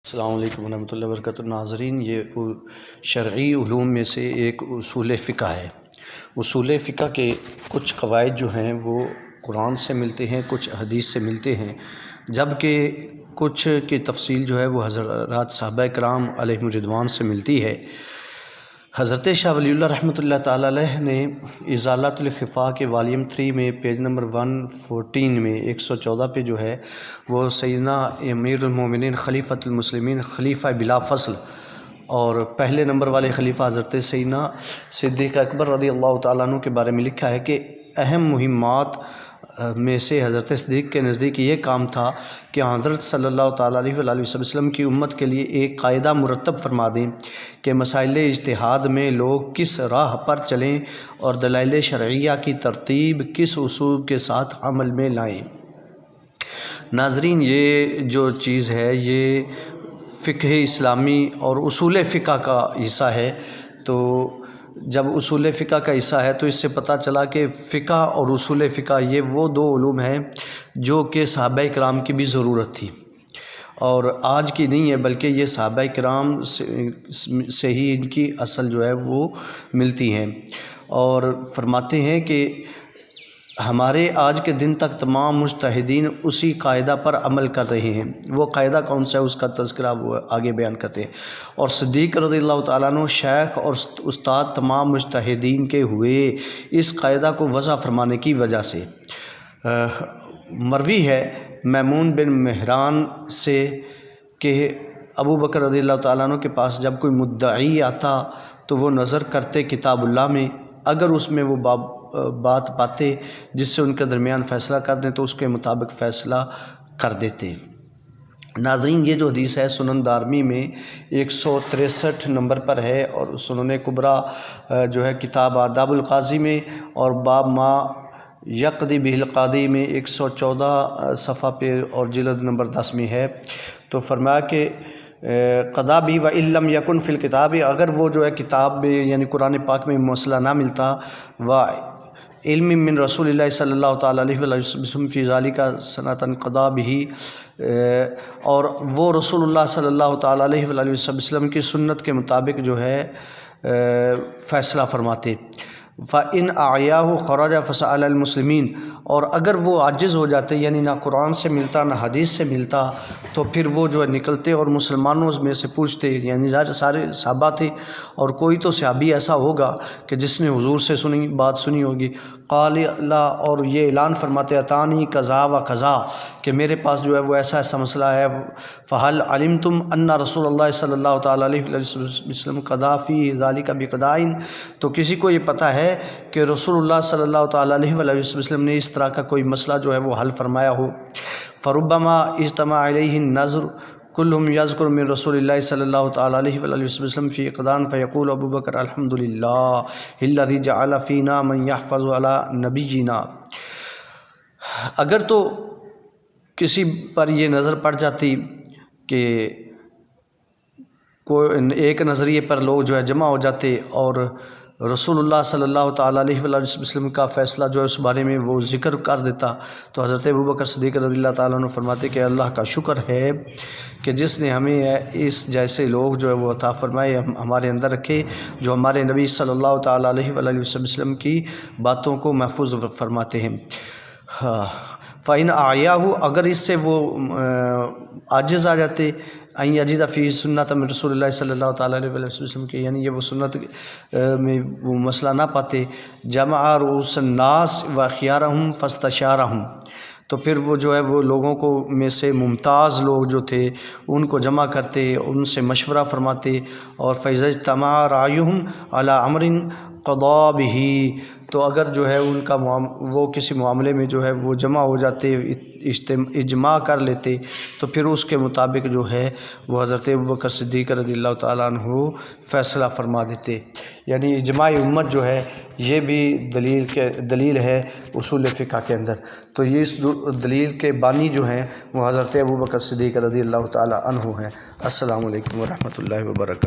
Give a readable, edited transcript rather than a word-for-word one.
السلام علیکم ورحمۃ اللہ وبرکاتہ۔ ناظرین، یہ شرعی علوم میں سے ایک اصول فقہ ہے۔ اصول فقہ کے کچھ قواعد جو ہیں وہ قرآن سے ملتے ہیں، کچھ حدیث سے ملتے ہیں، جبکہ کچھ کی تفصیل جو ہے وہ حضرات صحابہ کرام علیہم الرضوان سے ملتی ہے۔ حضرت شاہ ولی اللہ رحمۃ اللہ تعالیٰ علیہ نے ازالۃ الخفا کے والیوم 3 میں پیج نمبر 114 میں 114 پہ جو ہے وہ سیدنا امیر المومنین خلیفۃ المسلمین خلیفہ بلا فصل اور پہلے نمبر والے خلیفہ حضرت سیدنا صدیق اکبر رضی اللہ تعالیٰ عنہ کے بارے میں لکھا ہے کہ اہم مہمات میں سے حضرت صدیق کے نزدیک یہ کام تھا کہ حضرت صلی اللہ تعالیٰ علیہ وآلہ وسلم کی امت کے لیے ایک قاعدہ مرتب فرما دیں کہ مسائل اجتہاد میں لوگ کس راہ پر چلیں اور دلائل شرعیہ کی ترتیب کس اصول کے ساتھ عمل میں لائیں۔ ناظرین، یہ جو چیز ہے یہ فقہ اسلامی اور اصول فقہ کا حصہ ہے۔ تو جب اصول فقہ کا حصہ ہے تو اس سے پتہ چلا کہ فقہ اور اصول فقہ یہ وہ دو علوم ہیں جو کہ صحابہ کرام کی بھی ضرورت تھی اور آج کی نہیں ہے، بلکہ یہ صحابہ کرام سے ہی ان کی اصل جو ہے وہ ملتی ہیں۔ اور فرماتے ہیں کہ ہمارے آج کے دن تک تمام مجتہدین اسی قاعدہ پر عمل کر رہے ہیں۔ وہ قاعدہ کون سا ہے اس کا تذکرہ وہ آگے بیان کرتے ہیں۔ اور صدیق رضی اللہ تعالیٰ عنہ شیخ اور استاد تمام مجتہدین کے ہوئے اس قاعدہ کو وضع فرمانے کی وجہ سے۔ مروی ہے میمون بن مہران سے کہ ابو بکر رضی اللہ تعالیٰ عنہ کے پاس جب کوئی مدعی آتا تو وہ نظر کرتے کتاب اللہ میں، اگر اس میں وہ بات پاتے جس سے ان کے درمیان فیصلہ کر دیں تو اس کے مطابق فیصلہ کر دیتے۔ ناظرین، یہ جو حدیث ہے سنن دارمی میں 163 نمبر پر ہے اور سنن کبریٰ جو ہے کتاب آداب القاضی میں اور باب ما یقضی بہ القاضی میں 114 صفحہ پہ اور جلد نمبر 10 میں ہے۔ تو فرمایا کہ قضا بھی و علم یکن فی الکتاب، اگر وہ جو ہے کتاب میں یعنی قرآن پاک میں مسئلہ نہ ملتا، و علم من رسول اللہ صلی اللہ تعالیٰ علیہ وسلم فی ذالک سنتاً قضا بھی، اور وہ رسول اللہ صلی اللہ تعالیٰ علیہ وسلم کی سنت کے مطابق جو ہے فیصلہ فرماتے۔ فَإِنْ أَعْيَاهُ خَرَجَ فَسَأَلَ الْمُسْلِمِينَ، اور اگر وہ عاجز ہو جاتے یعنی نہ قرآن سے ملتا نہ حدیث سے ملتا تو پھر وہ جو ہے نکلتے اور مسلمانوں میں سے پوچھتے، یعنی سارے صحابہ تھے اور کوئی تو صحابی ایسا ہوگا کہ جس نے حضور سے بات سنی ہوگی، قال اللہ، اور یہ اعلان فرماتے اتانی قضا و قضا، کہ میرے پاس جو ہے وہ ایسا ایسا مسئلہ ہے۔ فَهَلْ عَلِمْتُمْ أَنَّ رسول اللہ صلی اللہ تعالیٰ علیہ وسلم قضا فی ذالک بقضاء، تو کسی کو یہ پتہ ہے کہ رسول اللہ صلی اللہ تعالیٰ علیہ وسلم نے اس طرح کا کوئی مسئلہ جو ہے وہ حل فرمایا ہو؟ فربما اجتمع علیہ النظر کلہم یذکر من رسول اللہ صلی اللہ تعالیٰ علیہ وسلم فی قضاء فیقول ابو بکر الحمدللہ الذی جعل فینا من یحفظ علی نبینا۔ اگر تو کسی پر یہ نظر پڑ جاتی کہ ایک نظریے پر لوگ جو ہے جمع ہو جاتے اور رسول اللہ صلی اللہ تعالیٰ علیہ وسلم کا فیصلہ جو ہے اس بارے میں وہ ذکر کر دیتا، تو حضرت ابو بکر صدیق رضی اللہ تعالیٰ عنہ فرماتے کہ اللہ کا شکر ہے کہ جس نے ہمیں اس جیسے لوگ جو ہے وہ عطا فرمائے، ہمارے اندر رکھے جو ہمارے نبی صلی اللہ تعالیٰ علیہ وسلم کی باتوں کو محفوظ فرماتے ہیں۔ فَإِنْ أَعْيَاهُ، اگر اس سے وہ عاجز آ جاتے، ان یجد فی سنت من رسول اللہ صلی اللہ تعالیٰ علیہ وسلم کے، یعنی یہ وہ سنت میں وہ مسئلہ نہ پاتے، جمع رؤوس الناس و خیارہم فاستشارہم، تو پھر وہ جو ہے وہ لوگوں کو میں سے ممتاز لوگ جو تھے ان کو جمع کرتے، ان سے مشورہ فرماتے، اور فَإِذَا اجْتَمَعَ رَأْيُهُمْ عَلَىٰ أَمْرٍ قضا بھی، تو اگر جو ہے ان کا وہ کسی معاملے میں جو ہے وہ جمع ہو جاتے، اجماع کر لیتے، تو پھر اس کے مطابق جو ہے وہ حضرت ابوبکر صدیق رضی اللہ تعالیٰ عنہ فیصلہ فرما دیتے۔ یعنی اجماع امت جو ہے یہ بھی دلیل ہے اصول فقہ کے اندر۔ تو یہ اس دلیل کے بانی جو ہیں وہ حضرت ابوبکر صدیق رضی اللہ تعالیٰ عنہ ہیں۔ السلام علیکم ورحمۃ اللہ وبرکاتہ۔